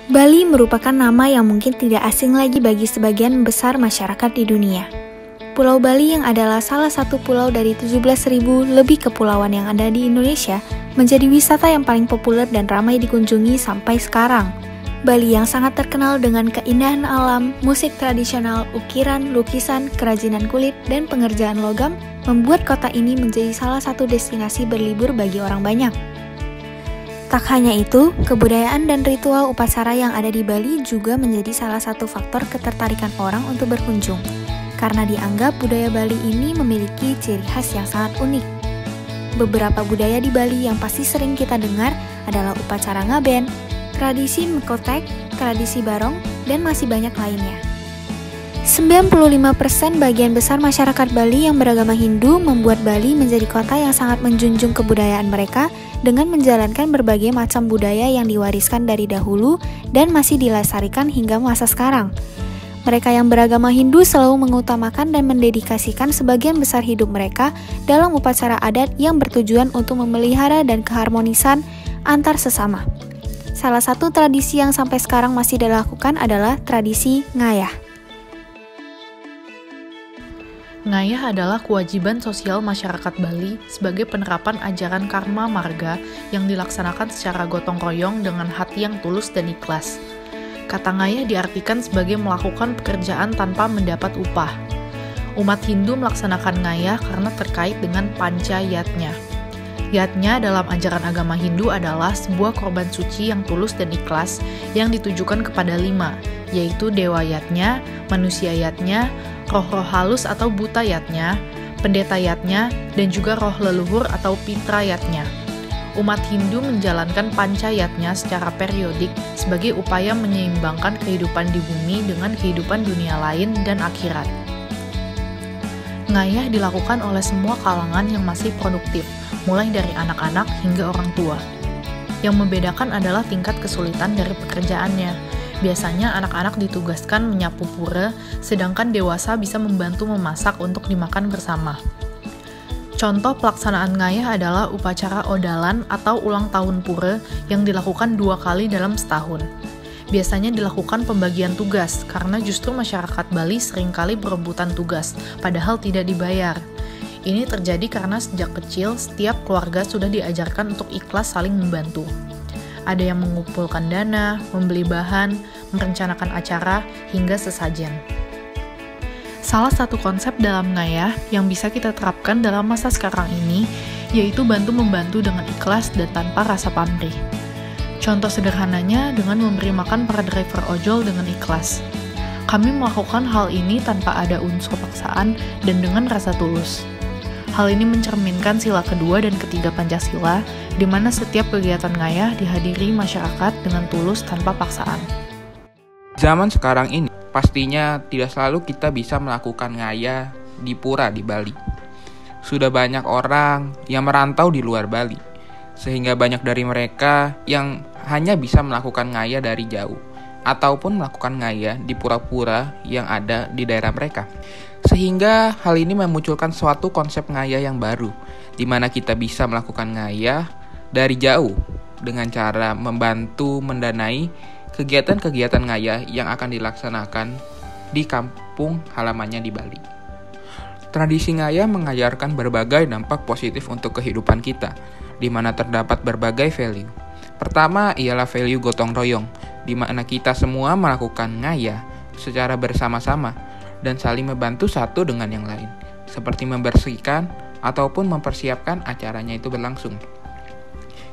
Bali merupakan nama yang mungkin tidak asing lagi bagi sebagian besar masyarakat di dunia. Pulau Bali yang adalah salah satu pulau dari 17.000 lebih kepulauan yang ada di Indonesia menjadi wisata yang paling populer dan ramai dikunjungi sampai sekarang. Bali yang sangat terkenal dengan keindahan alam, musik tradisional, ukiran, lukisan, kerajinan kulit, dan pengerjaan logam membuat kota ini menjadi salah satu destinasi berlibur bagi orang banyak. Tak hanya itu, kebudayaan dan ritual upacara yang ada di Bali juga menjadi salah satu faktor ketertarikan orang untuk berkunjung, karena dianggap budaya Bali ini memiliki ciri khas yang sangat unik. Beberapa budaya di Bali yang pasti sering kita dengar adalah upacara ngaben, tradisi mekotek, tradisi barong, dan masih banyak lainnya. 95% bagian besar masyarakat Bali yang beragama Hindu membuat Bali menjadi kota yang sangat menjunjung kebudayaan mereka dengan menjalankan berbagai macam budaya yang diwariskan dari dahulu dan masih dilestarikan hingga masa sekarang. Mereka yang beragama Hindu selalu mengutamakan dan mendedikasikan sebagian besar hidup mereka dalam upacara adat yang bertujuan untuk memelihara dan keharmonisan antar sesama. Salah satu tradisi yang sampai sekarang masih dilakukan adalah tradisi ngayah. Ngayah adalah kewajiban sosial masyarakat Bali sebagai penerapan ajaran karma marga yang dilaksanakan secara gotong royong dengan hati yang tulus dan ikhlas. Kata ngayah diartikan sebagai melakukan pekerjaan tanpa mendapat upah. Umat Hindu melaksanakan ngayah karena terkait dengan panca yatnya. Yatnya dalam ajaran agama Hindu adalah sebuah korban suci yang tulus dan ikhlas yang ditujukan kepada 5, yaitu dewa yatnya, manusia yatnya, roh-roh halus atau buta yatnya, pendeta yatnya, dan juga roh leluhur atau pitra yatnya. Umat Hindu menjalankan panca yatnya secara periodik sebagai upaya menyeimbangkan kehidupan di bumi dengan kehidupan dunia lain dan akhirat. Ngayah dilakukan oleh semua kalangan yang masih produktif, mulai dari anak-anak hingga orang tua. Yang membedakan adalah tingkat kesulitan dari pekerjaannya. Biasanya anak-anak ditugaskan menyapu pura, sedangkan dewasa bisa membantu memasak untuk dimakan bersama. Contoh pelaksanaan ngayah adalah upacara odalan atau ulang tahun pura yang dilakukan 2 kali dalam setahun. Biasanya dilakukan pembagian tugas, karena justru masyarakat Bali seringkali berebutan tugas, padahal tidak dibayar. Ini terjadi karena sejak kecil, setiap keluarga sudah diajarkan untuk ikhlas saling membantu. Ada yang mengumpulkan dana, membeli bahan, merencanakan acara, hingga sesajen. Salah satu konsep dalam ngayah yang bisa kita terapkan dalam masa sekarang ini, yaitu bantu-membantu dengan ikhlas dan tanpa rasa pamrih. Contoh sederhananya dengan memberi makan para driver ojol dengan ikhlas. Kami melakukan hal ini tanpa ada unsur paksaan dan dengan rasa tulus. Hal ini mencerminkan sila kedua dan ketiga Pancasila, di mana setiap kegiatan ngayah dihadiri masyarakat dengan tulus tanpa paksaan. Zaman sekarang ini, pastinya tidak selalu kita bisa melakukan ngayah di pura di Bali. Sudah banyak orang yang merantau di luar Bali, sehingga banyak dari mereka yang hanya bisa melakukan ngayah dari jauh, ataupun melakukan ngayah di pura-pura yang ada di daerah mereka. Sehingga hal ini memunculkan suatu konsep ngayah yang baru, di mana kita bisa melakukan ngayah dari jauh dengan cara membantu mendanai kegiatan-kegiatan ngayah yang akan dilaksanakan di kampung halamannya di Bali. Tradisi ngayah mengajarkan berbagai dampak positif untuk kehidupan kita, di mana terdapat berbagai value. Pertama ialah value gotong royong, di mana kita semua melakukan ngayah secara bersama-sama dan saling membantu satu dengan yang lain, seperti membersihkan ataupun mempersiapkan acaranya itu berlangsung.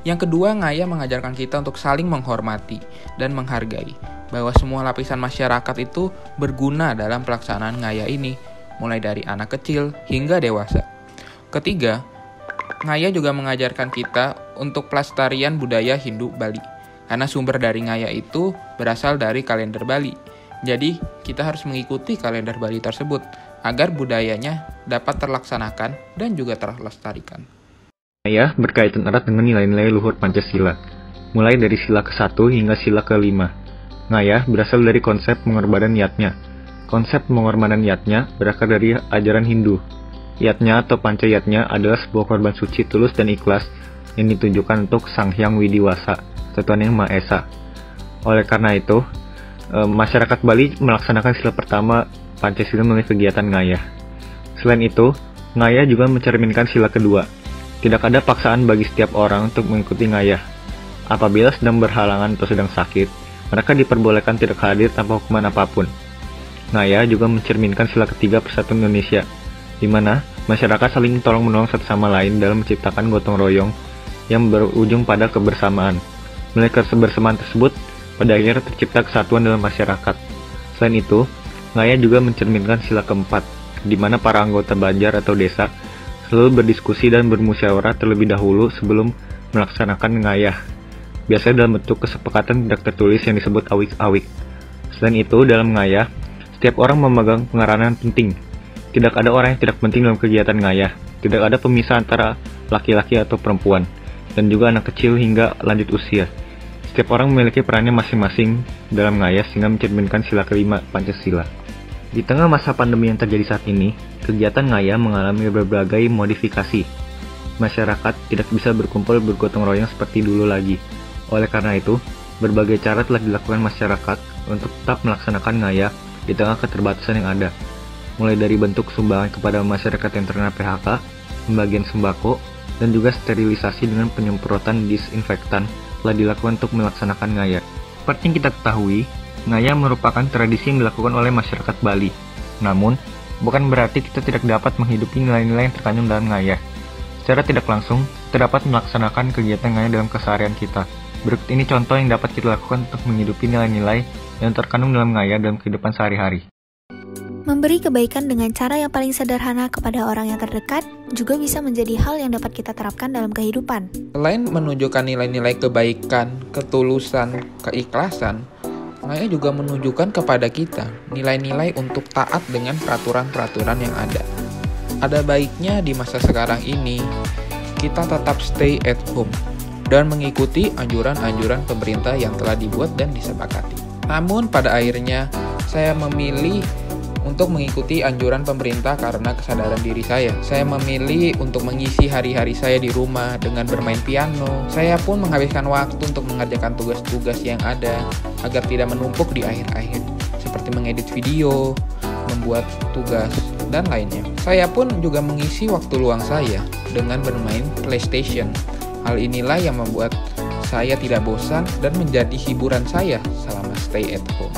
Yang kedua, ngayah mengajarkan kita untuk saling menghormati dan menghargai, bahwa semua lapisan masyarakat itu berguna dalam pelaksanaan ngayah ini, mulai dari anak kecil hingga dewasa. Ketiga, ngayah juga mengajarkan kita untuk pelestarian budaya Hindu Bali, karena sumber dari ngayah itu berasal dari kalender Bali. Jadi, kita harus mengikuti kalender Bali tersebut agar budayanya dapat terlaksanakan dan juga terlestarikan. Ngayah berkaitan erat dengan nilai-nilai luhur Pancasila, mulai dari sila ke-1 hingga sila ke-5. Ngayah berasal dari konsep pengorbanan yatnya. Konsep pengorbanan yatnya berasal dari ajaran Hindu. Yatnya atau panca yatnya adalah sebuah korban suci tulus dan ikhlas yang ditujukan untuk Sang Hyang Widiwasa, Tuhan Yang Maha Esa. Oleh karena itu, masyarakat Bali melaksanakan sila pertama Pancasila melalui kegiatan ngayah. Selain itu, ngayah juga mencerminkan sila kedua. Tidak ada paksaan bagi setiap orang untuk mengikuti ngayah. Apabila sedang berhalangan atau sedang sakit, mereka diperbolehkan tidak hadir tanpa hukuman apapun. Ngayah juga mencerminkan sila ketiga Persatuan Indonesia, di mana masyarakat saling tolong-menolong satu sama lain dalam menciptakan gotong royong yang berujung pada kebersamaan. Melalui kebersamaan tersebut, pada akhirnya tercipta kesatuan dalam masyarakat. Selain itu, ngayah juga mencerminkan sila keempat, di mana para anggota banjar atau desa selalu berdiskusi dan bermusyawarah terlebih dahulu sebelum melaksanakan ngayah. Biasanya dalam bentuk kesepakatan tidak tertulis yang disebut awik-awik. Selain itu, dalam ngayah, setiap orang memegang peranan penting. Tidak ada orang yang tidak penting dalam kegiatan ngayah. Tidak ada pemisah antara laki-laki atau perempuan, dan juga anak kecil hingga lanjut usia. Setiap orang memiliki perannya masing-masing dalam ngayah sehingga mencerminkan sila kelima Pancasila. Di tengah masa pandemi yang terjadi saat ini, kegiatan ngayah mengalami berbagai modifikasi. Masyarakat tidak bisa berkumpul bergotong royong seperti dulu lagi. Oleh karena itu, berbagai cara telah dilakukan masyarakat untuk tetap melaksanakan ngayah di tengah keterbatasan yang ada. Mulai dari bentuk sumbangan kepada masyarakat yang terkena PHK, pembagian sembako, dan juga sterilisasi dengan penyemprotan disinfektan telah dilakukan untuk melaksanakan ngayah. Seperti yang kita ketahui, ngayah merupakan tradisi yang dilakukan oleh masyarakat Bali. Namun, bukan berarti kita tidak dapat menghidupi nilai-nilai yang terkandung dalam ngayah. Secara tidak langsung, kita dapat melaksanakan kegiatan ngayah dalam keseharian kita. Berikut ini contoh yang dapat kita lakukan untuk menghidupi nilai-nilai yang terkandung dalam ngayah dalam kehidupan sehari-hari. Memberi kebaikan dengan cara yang paling sederhana kepada orang yang terdekat juga bisa menjadi hal yang dapat kita terapkan dalam kehidupan. Selain menunjukkan nilai-nilai kebaikan, ketulusan, keikhlasan, ngayah juga menunjukkan kepada kita nilai-nilai untuk taat dengan peraturan-peraturan yang ada. Ada baiknya di masa sekarang ini, kita tetap stay at home dan mengikuti anjuran-anjuran pemerintah yang telah dibuat dan disepakati. Namun pada akhirnya, saya memilih untuk mengikuti anjuran pemerintah karena kesadaran diri saya. Saya memilih untuk mengisi hari-hari saya di rumah dengan bermain piano. Saya pun menghabiskan waktu untuk mengerjakan tugas-tugas yang ada agar tidak menumpuk di akhir-akhir, seperti mengedit video, membuat tugas, dan lainnya. Saya pun juga mengisi waktu luang saya dengan bermain PlayStation. Hal inilah yang membuat saya tidak bosan dan menjadi hiburan saya selama stay at home.